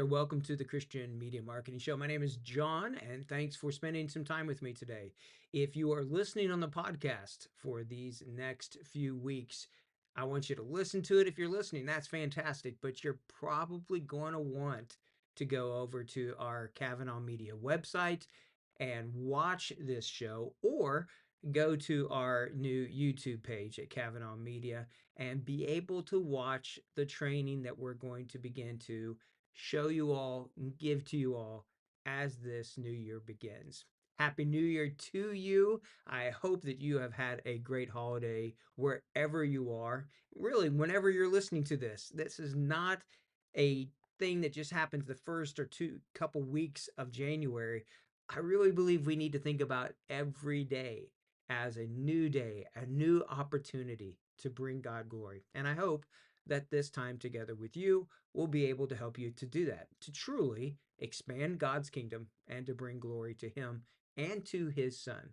Welcome to the Christian Media Marketing Show. My name is John, and thanks for spending some time with me today. If you are listening on the podcast for these next few weeks, I want you to listen to it. If you're listening, that's fantastic, but you're probably going to want to go over to our Kavanaugh Media website and watch this show, or go to our new YouTube page at Kavanaugh Media and be able to watch the training that we're going to begin to show you all and give to you all as this new year begins. Happy New Year to you. I hope that you have had a great holiday wherever you are. Really, whenever you're listening to this, this is not a thing that just happens the first or two couple weeks of January. I really believe we need to think about every day as a new day, a new opportunity to bring God glory. And I hope that this time together with you will be able to help you to do that, to truly expand God's kingdom and to bring glory to Him and to His Son.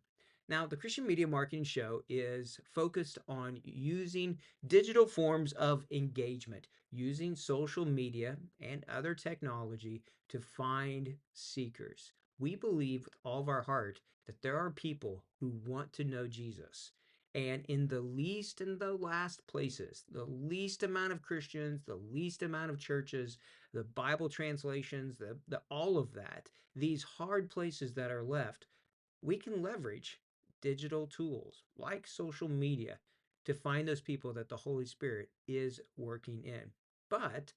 Now, the Christian Media Marketing Show is focused on using digital forms of engagement, using social media and other technology to find seekers. We believe with all of our heart that there are people who want to know Jesus. And in the least and the last places, the least amount of Christians, the least amount of churches, the Bible translations, the all of that, these hard places that are left, we can leverage digital tools like social media to find those people that the Holy Spirit is working in. But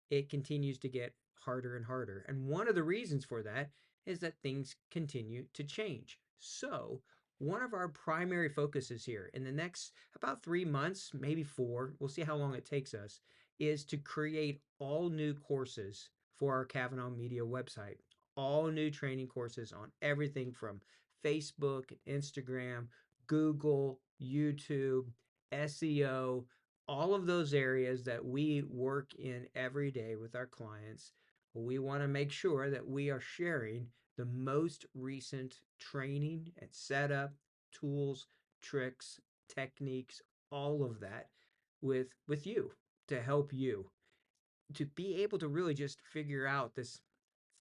it continues to get harder and harder. And one of the reasons for that is that things continue to change. So, one of our primary focuses here in the next about 3 months, maybe four, we'll see how long it takes us, is to create all new courses for our Kavanaugh Media website. All new training courses on everything from Facebook, Instagram, Google, YouTube, SEO, all of those areas that we work in every day with our clients. We want to make sure that we are sharing the most recent training and setup, tools, tricks, techniques, all of that with you, to help you to be able to really just figure out this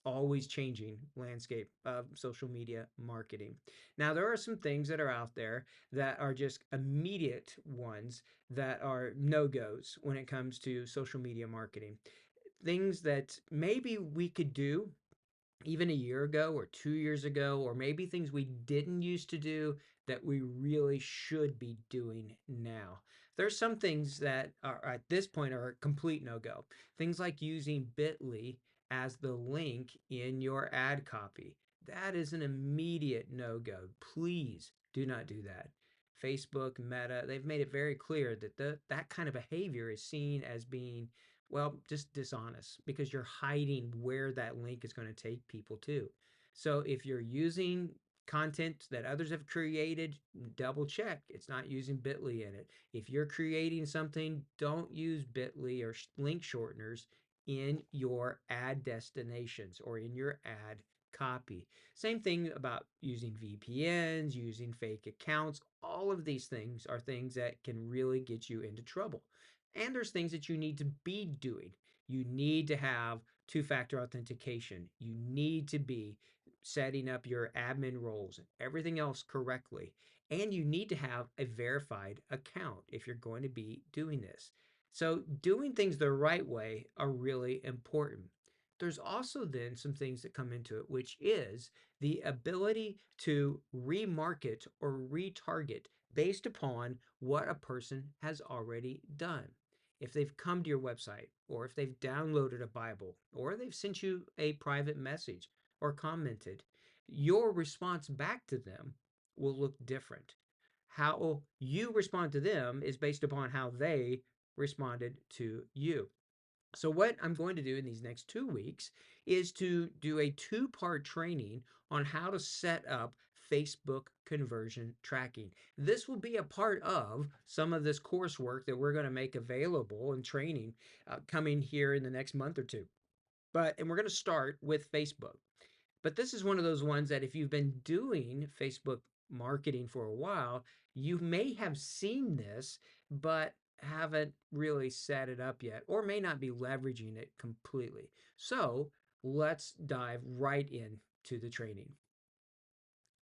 always changing landscape of social media marketing. Now, there are some things that are out there that are just immediate ones that are no-goes when it comes to social media marketing. Things that maybe we could do even a year ago or 2 years ago, or maybe things we didn't used to do that we really should be doing now. There's some things that are at this point are a complete no-go. Things like using bit.ly as the link in your ad copy. That is an immediate no-go. Please do not do that. Facebook, Meta, they've made it very clear that that kind of behavior is seen as being, well, just dishonest, because you're hiding where that link is going to take people to. So if you're using content that others have created, double check it's not using bit.ly in it. If you're creating something, don't use bit.ly or link shorteners in your ad destinations or in your ad copy. Same thing about using VPNs, using fake accounts. All of these things are things that can really get you into trouble. And there's things that you need to be doing. You need to have two-factor authentication. You need to be setting up your admin roles and everything else correctly. And you need to have a verified account if you're going to be doing this. So doing things the right way are really important. There's also then some things that come into it, which is the ability to remarket or retarget based upon what a person has already done. If they've come to your website, or if they've downloaded a Bible, or they've sent you a private message or commented, your response back to them will look different. How you respond to them is based upon how they responded to you. So what I'm going to do in these next 2 weeks is to do a two-part training on how to set up Facebook conversion tracking. This will be a part of some of this coursework that we're going to make available and training coming here in the next month or two. And we're going to start with Facebook. But this is one of those ones that if you've been doing Facebook marketing for a while, you may have seen this, but haven't really set it up yet or may not be leveraging it completely. So let's dive right into the training.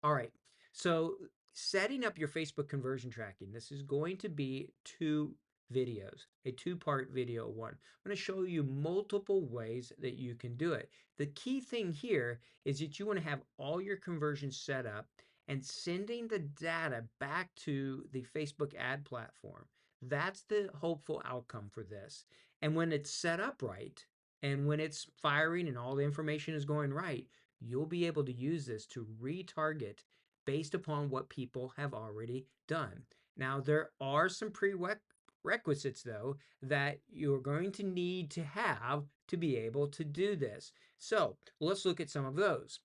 All right. So setting up your Facebook conversion tracking, this is going to be two videos, a two-part video one. I'm going to show you multiple ways that you can do it. The key thing here is that you want to have all your conversions set up and sending the data back to the Facebook ad platform. That's the hopeful outcome for this. And when it's set up right, and when it's firing and all the information is going right, you'll be able to use this to retarget based upon what people have already done. Now, there are some prerequisites, though, that you're going to need to have to be able to do this. So let's look at some of those.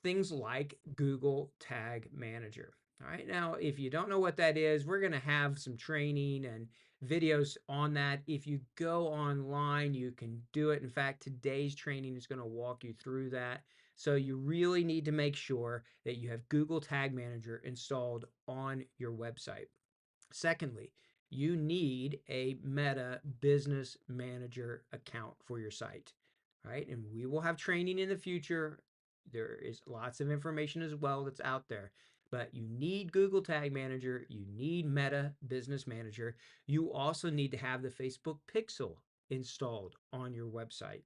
Things like Google Tag Manager. All right, now if you don't know what that is, we're going to have some training and videos on that. If you go online, you can do it. In fact, today's training is going to walk you through that. So you really need to make sure that you have Google Tag Manager installed on your website. Secondly, you need a Meta Business Manager account for your site, right? And we will have training in the future. There is lots of information as well that's out there, but you need Google Tag Manager, you need Meta Business Manager. You also need to have the Facebook Pixel installed on your website.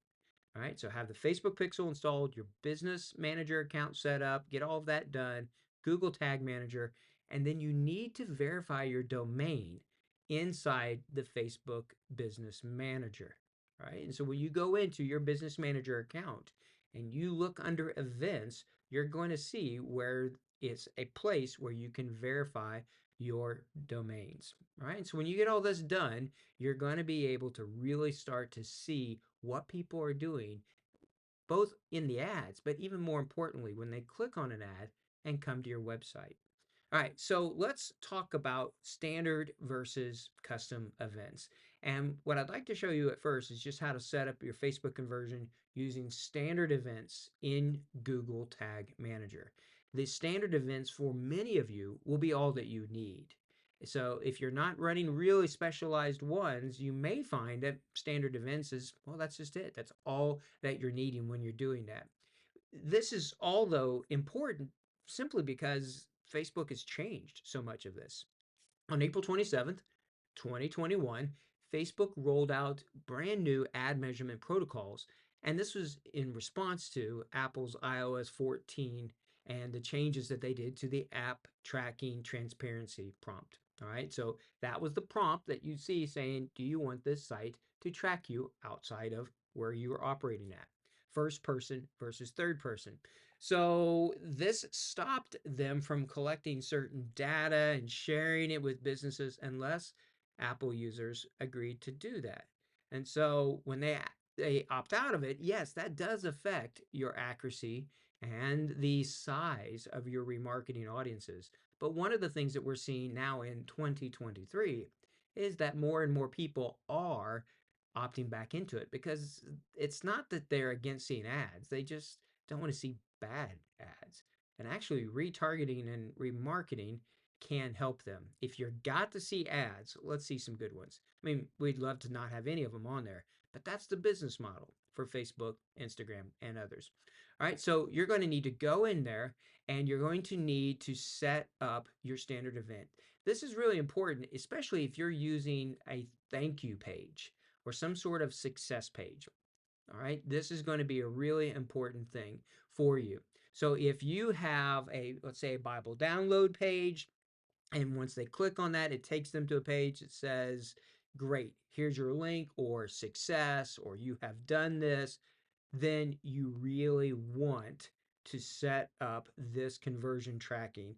All right, so have the Facebook Pixel installed, your business manager account set up, get all of that done, Google Tag Manager, and then you need to verify your domain inside the Facebook Business Manager. Right, and so when you go into your business manager account and you look under events, you're going to see where it's a place where you can verify your domains. Right, so when you get all this done, you're going to be able to really start to see what people are doing, both in the ads, but even more importantly, when they click on an ad and come to your website. All right, so let's talk about standard versus custom events. And what I'd like to show you at first is just how to set up your Facebook conversion using standard events in Google Tag Manager. The standard events for many of you will be all that you need. So if you're not running really specialized ones, you may find that standard events is, well, that's just it. That's all that you're needing when you're doing that. This is all, though, important simply because Facebook has changed so much of this. On April 27th, 2021, Facebook rolled out brand new ad measurement protocols, and this was in response to Apple's iOS 14 and the changes that they did to the app tracking transparency prompt. All right, so that was the prompt that you see saying, do you want this site to track you outside of where you are operating at? First person versus third person. So this stopped them from collecting certain data and sharing it with businesses unless Apple users agreed to do that. And so when they opt out of it, yes, that does affect your accuracy and the size of your remarketing audiences. But one of the things that we're seeing now in 2023 is that more and more people are opting back into it because it's not that they're against seeing ads. They just don't want to see bad ads. And actually, retargeting and remarketing can help them. If you're got to see ads, let's see some good ones. I mean, we'd love to not have any of them on there, but that's the business model for Facebook, Instagram, and others. All right, so you're going to need to go in there and you're going to need to set up your standard event. This is really important, especially if you're using a thank you page or some sort of success page. All right, this is going to be a really important thing for you. So if you have a, let's say, a Bible download page, and once they click on that, it takes them to a page that says, great, here's your link, or success, or you have done this, then you really want to set up this conversion tracking.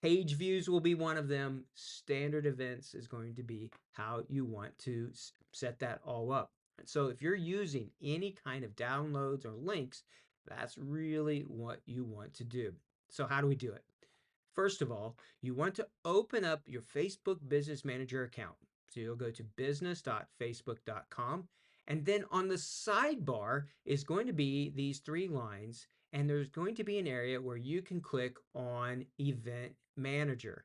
Page views will be one of them. Standard events is going to be how you want to set that all up. So if you're using any kind of downloads or links, that's really what you want to do. So how do we do it? First of all, you want to open up your Facebook Business Manager account. So you'll go to business.facebook.com. And then on the sidebar is going to be these three lines. And there's going to be an area where you can click on Event Manager.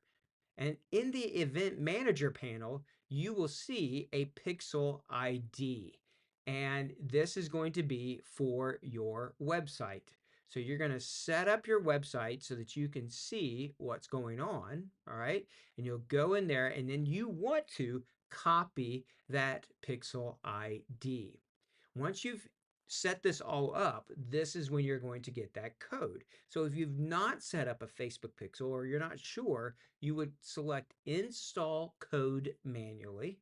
And in the event manager panel, you will see a pixel ID. And this is going to be for your website. So you're going to set up your website so that you can see what's going on. All right. And you'll go in there and then you want to copy that pixel ID. Once you've set this all up, this is when you're going to get that code. So if you've not set up a Facebook pixel or you're not sure, you would select install code manually,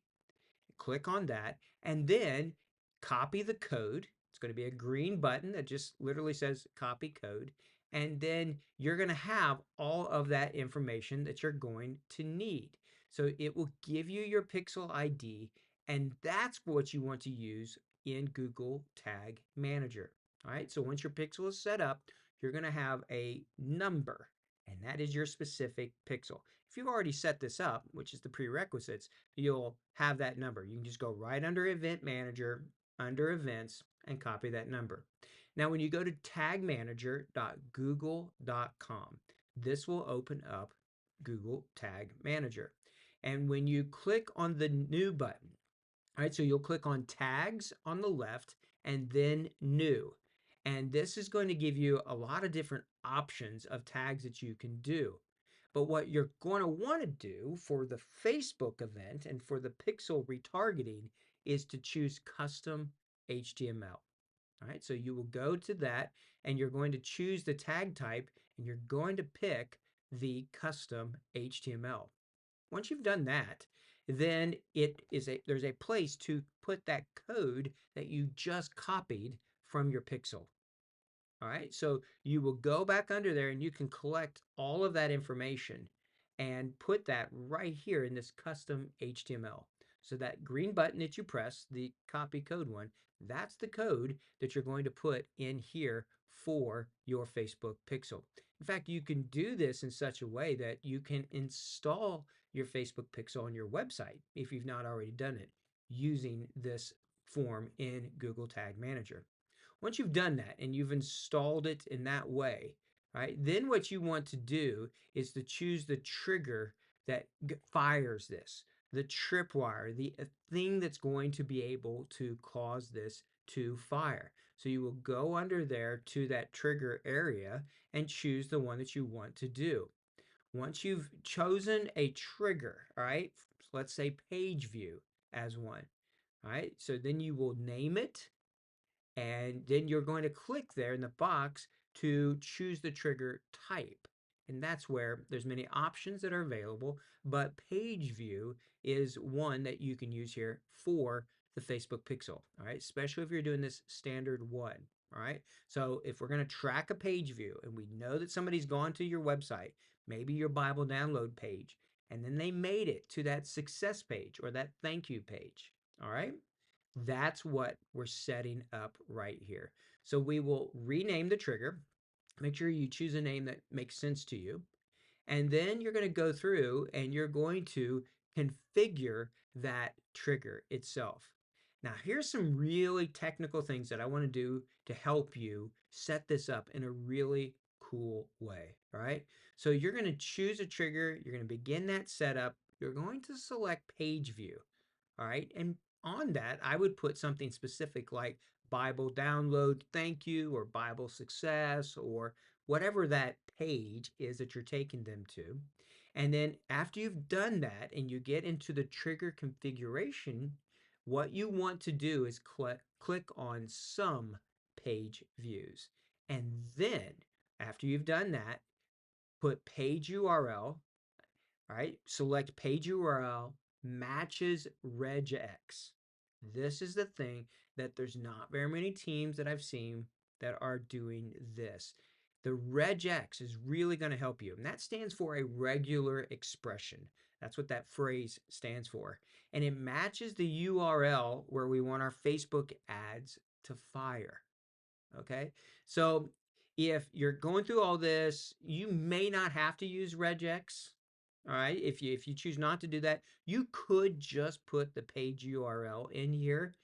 click on that, and then copy the code. It's going to be a green button that just literally says copy code. And then you're going to have all of that information that you're going to need. So it will give you your pixel ID, and that's what you want to use in Google Tag Manager. All right, so once your pixel is set up, you're going to have a number, and that is your specific pixel. If you've already set this up, which is the prerequisites, you'll have that number. You can just go right under Event Manager, under Events, and copy that number. Now, when you go to tagmanager.google.com, this will open up Google Tag Manager. And when you click on the New button, all right, so you'll click on Tags on the left and then New. And this is going to give you a lot of different options of tags that you can do. But what you're going to want to do for the Facebook event and for the pixel retargeting is to choose custom HTML. All right, so you will go to that and you're going to choose the tag type and you're going to pick the custom HTML. Once you've done that, then there's a place to put that code that you just copied from your pixel. All right, so you will go back under there and you can collect all of that information and put that right here in this custom HTML. So that green button that you press, the copy code one, that's the code that you're going to put in here for your Facebook pixel. In fact, you can do this in such a way that you can install your Facebook pixel on your website if you've not already done it using this form in Google Tag Manager. Once you've done that and you've installed it in that way, right, then what you want to do is to choose the trigger that fires this, the tripwire, the thing that's going to be able to cause this to fire. So you will go under there to that trigger area and choose the one that you want to do. Once you've chosen a trigger, all right, let's say page view as one, all right, so then you will name it and then you're going to click there in the box to choose the trigger type. And that's where there's many options that are available, but page view is one that you can use here for the Facebook pixel, all right? Especially if you're doing this standard one, all right? So if we're going to track a page view and we know that somebody's gone to your website, maybe your Bible download page, and then they made it to that success page or that thank you page, all right? That's what we're setting up right here. So we will rename the trigger. Make sure you choose a name that makes sense to you. And then you're going to go through and you're going to configure that trigger itself. Now, here's some really technical things that I want to do to help you set this up in a really cool way. All right. So you're going to choose a trigger. You're going to begin that setup. You're going to select page view. All right. And on that, I would put something specific like Bible download thank you or Bible success or whatever that page is that you're taking them to. And then after you've done that and you get into the trigger configuration, what you want to do is click on some page views. And then after you've done that, put page URL. All right, select page URL matches regex. This is the thing that there's not very many teams that I've seen that are doing this. The regex is really going to help you, and that stands for a regular expression. That's what that phrase stands for. And it matches the URL where we want our Facebook ads to fire. Okay, so if you're going through all this, you may not have to use regex. All right, if you choose not to do that, you could just put the page URL in here.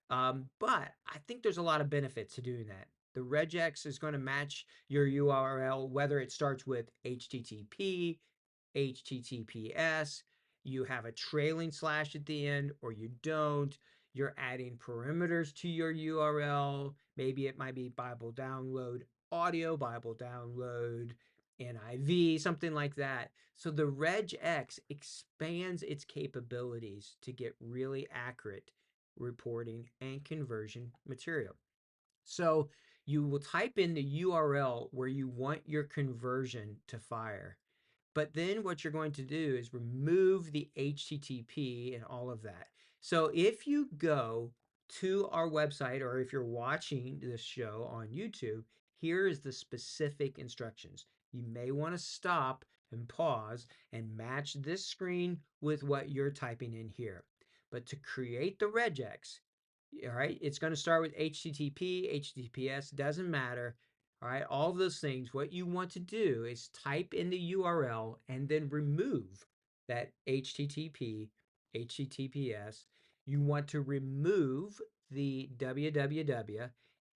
But I think there's a lot of benefits to doing that. The regex is going to match your URL whether it starts with HTTP, HTTPS, you have a trailing slash at the end, or you don't. You're adding parameters to your URL. Maybe it might be Bible download audio, Bible download NIV, something like that. So the regex expands its capabilities to get really accurate reporting and conversion material. So you will type in the URL where you want your conversion to fire. But then what you're going to do is remove the HTTP and all of that. So if you go to our website, or if you're watching this show on YouTube, here is the specific instructions. You may want to stop and pause and match this screen with what you're typing in here. But to create the regex, all right, it's going to start with HTTP, HTTPS, doesn't matter. All right, all of those things. What you want to do is type in the URL and then remove that HTTP, HTTPS. You want to remove the www,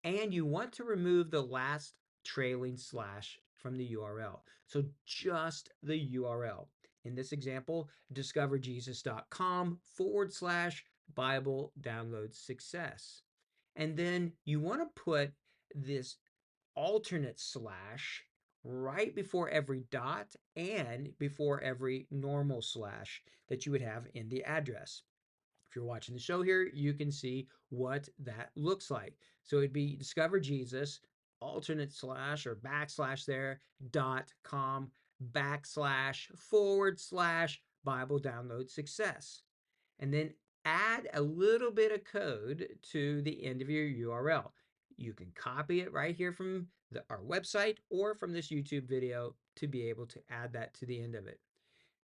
and you want to remove the last trailing slash from the URL. So just the URL. In this example, discoverjesus.com/ Bible download success. And then you want to put this alternate slash right before every dot and before every normal slash that you would have in the address. If you're watching the show here, you can see what that looks like. So it'd be Discover Jesus, alternate slash or backslash there, .com, // Bible download success. And then add a little bit of code to the end of your URL. You can copy it right here from our website or from this YouTube video to be able to add that to the end of it.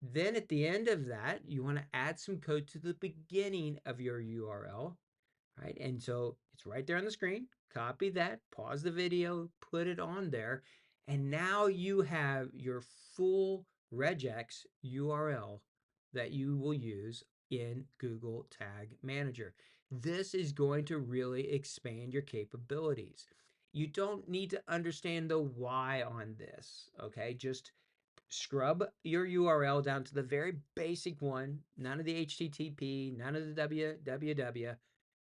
Then at the end of that, you want to add some code to the beginning of your URL, right? And so it's right there on the screen. Copy that, pause the video, put it on there, and now you have your full regex URL that you will use in Google Tag Manager. This is going to really expand your capabilities. You don't need to understand the why on this, okay? Just scrub your URL down to the very basic one, none of the HTTP, none of the www.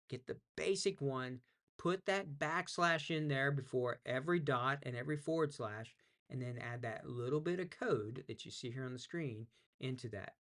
Get the basic one, put that backslash in there before every dot and every forward slash, and then add that little bit of code that you see here on the screen into that.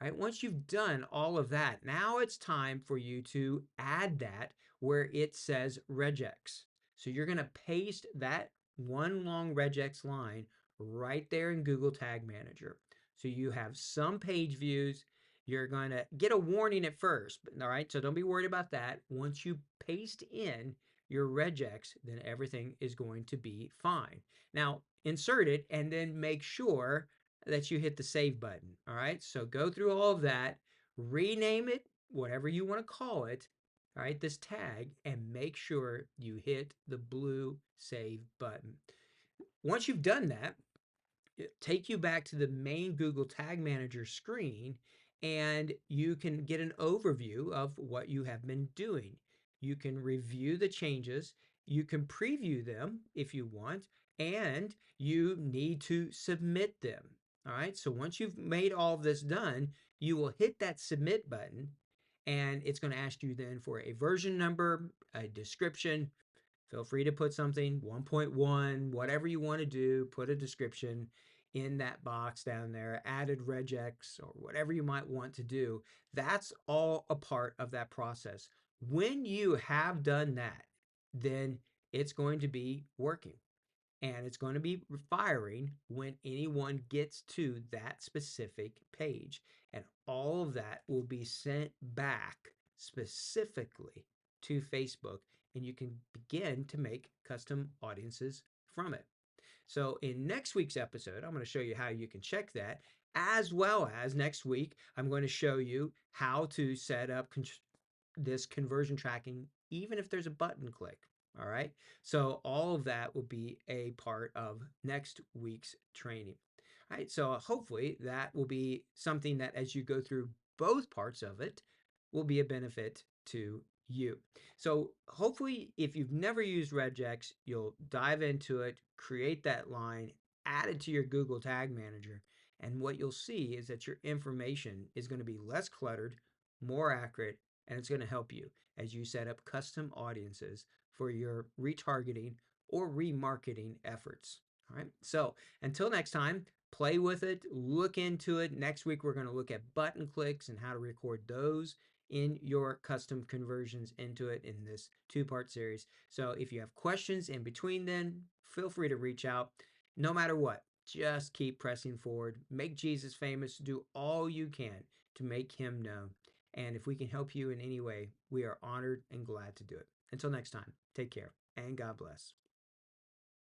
All right, once you've done all of that, now it's time for you to add that where it says regex. So you're going to paste that one long regex line right there in Google Tag Manager. So you have some page views. You're going to get a warning at first, all right? So don't be worried about that. Once you paste in your regex, then everything is going to be fine. Now, insert it and then make sure that you hit the save button, all right? So go through all of that, rename it, whatever you want to call it, all right, this tag, and make sure you hit the blue save button. Once you've done that, take you back to the main Google Tag Manager screen, and you can get an overview of what you have been doing. You can review the changes, you can preview them if you want, and you need to submit them. All right, so once you've made all of this done, you will hit that submit button, and it's going to ask you then for a version number, a description. Feel free to put something 1.1, whatever you want to do, put a description in that box down there, added regex or whatever you might want to do. That's all a part of that process. When you have done that, then it's going to be working, and it's going to be firing when anyone gets to that specific page. And all of that will be sent back specifically to Facebook, and you can begin to make custom audiences from it. So in next week's episode, I'm going to show you how you can check that, as well as next week, I'm going to show you how to set up this conversion tracking, even if there's a button click. All right. So all of that will be a part of next week's training. All right. So hopefully that will be something that as you go through both parts of it will be a benefit to you. So hopefully if you've never used regex, you'll dive into it, create that line, add it to your Google Tag Manager, And what you'll see is that your information is going to be less cluttered, more accurate, and it's going to help you as you set up custom audiences for your retargeting or remarketing efforts. All right. So until next time, play with it, look into it. Next week, we're going to look at button clicks and how to record those in your custom conversions into it in this two-part series. So if you have questions in between, then feel free to reach out. No matter what, just keep pressing forward. Make Jesus famous. Do all you can to make him known. And if we can help you in any way, we are honored and glad to do it. Until next time, take care and God bless.